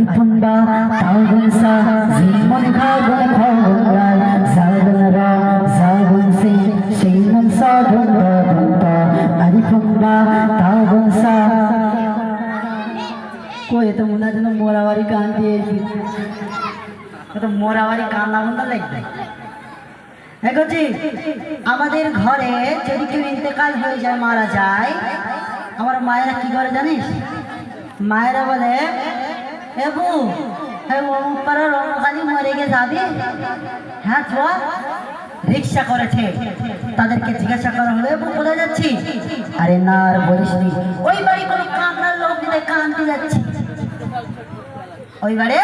Alifunda, Tagunsa, Simon Kagan Kagan, Sagunra, Sagunsi, Simon Sagunda, Alifunda, Tagunsa. कोई तो मुन्ना जनो मोरावारी कांती है तो मोरावारी कान्ना मुन्ना लगता है देखो जी আমাদের ঘরে যদি কেউ ইন্তেকাল হয়ে যায় মারা যায় আমার মায়েরা কি করে জানিস মায়েরা বলে এবু ও পাড়ার খালি মরে গিয়ে যাবি হ্যাঁ তো রিকশা করেছে তাদেরকে জিজ্ঞাসা করা হলো এবু কোথায় যাচ্ছি আরে না আর বলিস নি ওই বাড়ি কোনো কান্নার লোক দিলে কাঁদতে যাচ্ছি ওই বাড়ি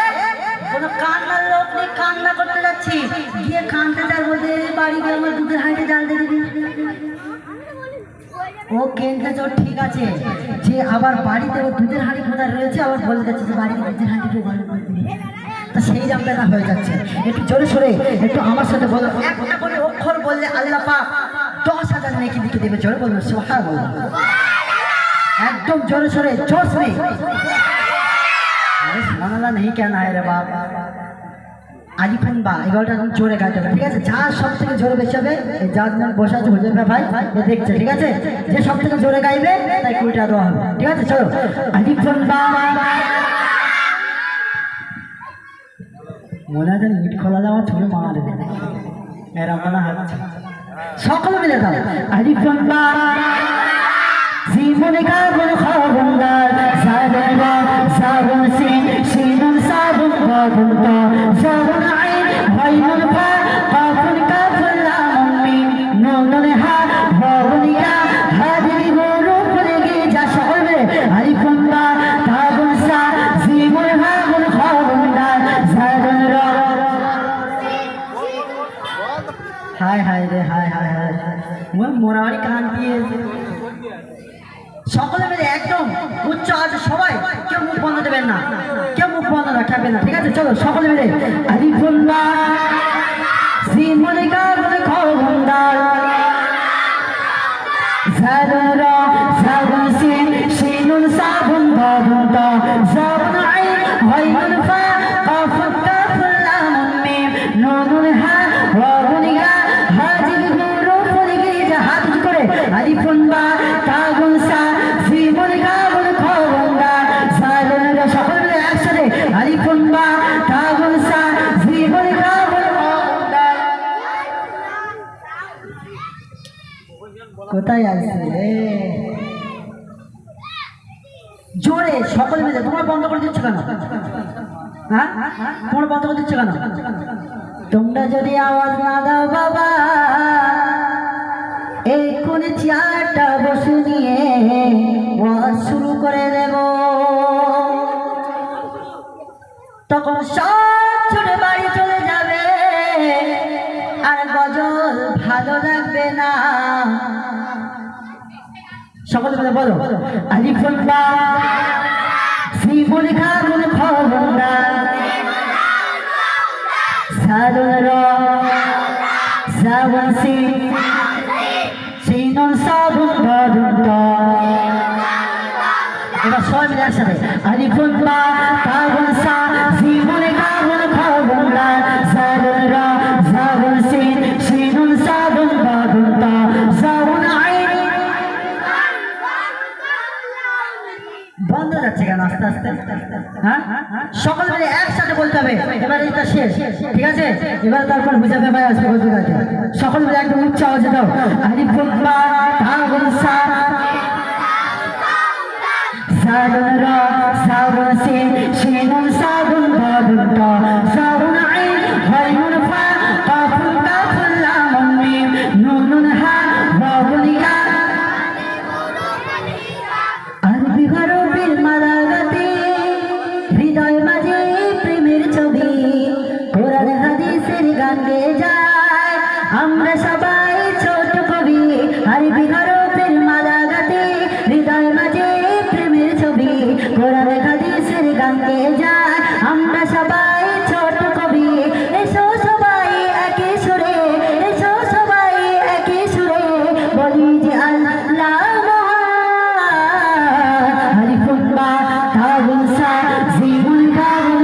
কোনো কান্নার লোক নিয়ে কান্না করতে যাচ্ছি গিয়ে কাঁদতে যার বলতে বাড়ি গিয়ে আমার দুধের হাঁড়িতে জাল দিয়ে দিবি ও কেনতে চোর ঠিক আছে যে আবার বাড়িতে ও দুধের হাঁড়ি কোথায় রয়েছে আবার বলে যাচ্ছে যে বাড়িতে দুধের হাঁড়িকে গরম করে দিবি তা সেই জামটা হয়ে যাচ্ছে একটু জোরে সোরে একটু আমার সাথে বলো একটা করে অক্ষর বললে আল্লাহ পাক 10,000 নেকি দিকে দেবে জোরে বলবো সুবহানাল্লাহ एकदम जोरे सोरे जोश में अरे सुबहानाल्लाह नहीं कहना है रे बाप আলিফুন বা এগুলোটা তুমি জোরে গাইতে হবে ঠিক আছে যা সব থেকে জোরে বেশি হবে এই যা জন বসে আছে হুজুর ভাই এ দেখছে ঠিক আছে যে সব থেকে জোরে গাইবে তাই কুড়িটা দেওয়া হবে ঠিক আছে চলো আলিফুন বা মনে হয় ইট খোলা যাওয়া ছুড়ে মারা দেবে এরা মনে হচ্ছে সকলে মিলে দাও আলিফুন বা Simon Kagan Kagan, Sagunra, Sagun Sin, Sinun Sagun Kagunta, Sagun Ain, Hainun Pa, Kafun Kafun Lamon Min, Nunun Ha, Bagunika, Hadiri Guru Purigi, Jasholme, Alifunda, Kagun Sa, Simon Kagan Kagan, Sagunra. Hi, hi, hi, hi, hi. Morawari Kanti is. সকলে মিলে একদম উচ্চ আছে সবাই কেউ মুখ বন্ধ দেবেন না কেউ মুখ বন্ধ রাখবেন না ঠিক আছে চলো সকলে মিলে আলিফুল্লাহ সিমনিকা বলে খবরদার জাদরা জাগসিন শিনুন সাবুন বাবুতা জাবুন আইন হাইনুন ফা কাফুন কাফুল লাম মিম নুনুন হা ওয়াগুনিগা হাজির গুরু ফুরিগি যা হাত করে আলিফুল্লাহ তাগুন সা কোথায় আছে জোরে সকলে মিলে তোমরা বন্ধ করে দিচ্ছ কেন হ্যাঁ তোমরা বন্ধ করে দিচ্ছ কেন তোমরা যদি আওয়াজ না দাও বাবা এই কোন চেয়ারটা বসে নিয়ে ওয়াজ শুরু করে দেব তখন সব ছুটে বাড়ি চলে যাবে আর গজল ভালো লাগবে না সকলে মিলে বলো আলিফুন বা সিমুন কাগুন খবরদা সাদুন র সাবুন সি সিনুন সাবুন বাদুন এবার সবাই মিলে একসাথে আলিফুন বা কাগুন সা সিমুন কাগুন খবরদা সাদুন র সাবুন সি সিনুন সাবুন বাদুন সাবুন বন্ধ যাচ্ছে কেন আস্তে আস্তে হ্যাঁ সকল মিলে একসাথে বলতে হবে এবার এটা শেষ ঠিক আছে এবার তারপর বুঝাবে ভাই আসবে বুঝতে আছে সকল মিলে একদম উচ্চ আওয়াজে দাও আলিফুন বা তাগুন সা সাদুন র সাবুন সিন শিনুন সাবুন বাদুন তা সাবুন আইন হাইনুন ফা কাফুন কাফুন লাম মিম নুনুন হা বাগুনিকা আরবি গরবিল মালাগাতে হৃদয় মাঝে প্রেমের ছবি কোরআন হাদিসের গান গেয়ে যায় আমরা সবাই ছোট কবি আরবি গরবিল মালাগাতে হৃদয় মাঝে প্রেমের ছবি কোরআন হাদিসের গান গেয়ে যায় আমরা সবাই ছোট কবি এসো সবাই একই সুরে এসো সবাই একই সুরে বলি যে আল্লাহ Simon Kagan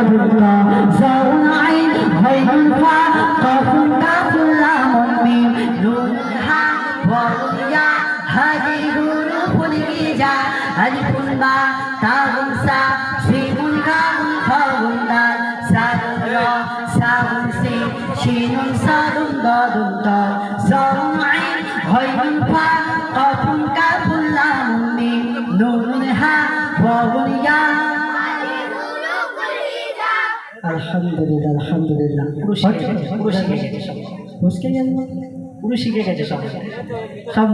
দুটা জাউন আইন হাইনুন ফা কাফুন কাফুল লাম মিম নুন হা ওয়াউন ইয়া হাদি হুরুফুল হিজা আলিফুন বা তাউন সা সিনুন কাফুন খাউন দাল সাদুন রা সাউন সিন শিনুন সাদুন দাদুন তা জাউন আইন হাইনুন ফা কাফুন কাফুল লাম মিম নুন হা ওয়াউন ইয়া। আলহামদুলিল্লাহ আলহামদুলিল্লাহ পুরো শিখে গেছে সব। বুঝকে গেল পুরো শিখে গেছে সব। সব